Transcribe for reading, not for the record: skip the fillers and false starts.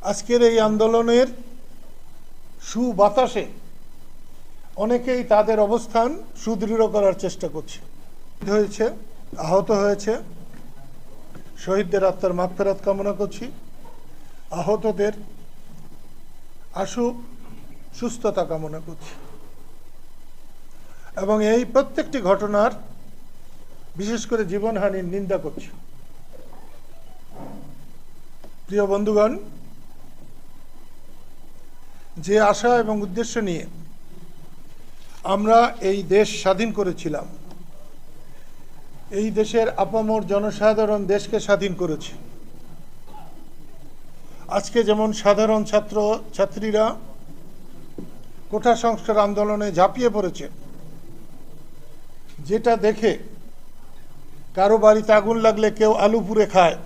আজকের এই আন্দোলনের সুবাতাসে অনেকেই তাদের অবস্থান সুদৃঢ় করার চেষ্টা করছে। হয়েছে, আহত হয়েছে, শহীদদের আত্মার মাগফিরাত কামনা করছি। আহতদের আশু সুস্থতা কামনা করছি এবং এই প্রত্যেকটি ঘটনার বিশেষ করে জীবনহানির নিন্দা করছি। প্রিয় বন্ধুগণ, যে আশা এবং উদ্দেশ্য নিয়ে আমরা এই দেশ স্বাধীন করেছিলাম, এই দেশের আপামর জনসাধারণ দেশকে স্বাধীন করেছে। আজকে যেমন সাধারণ ছাত্র ছাত্রীরা কোটা সংস্কার আন্দোলনে ঝাঁপিয়ে পড়েছে, যেটা দেখে কারো বাড়িতে আগুন লাগলে কেউ আলু পুড়ে খায়,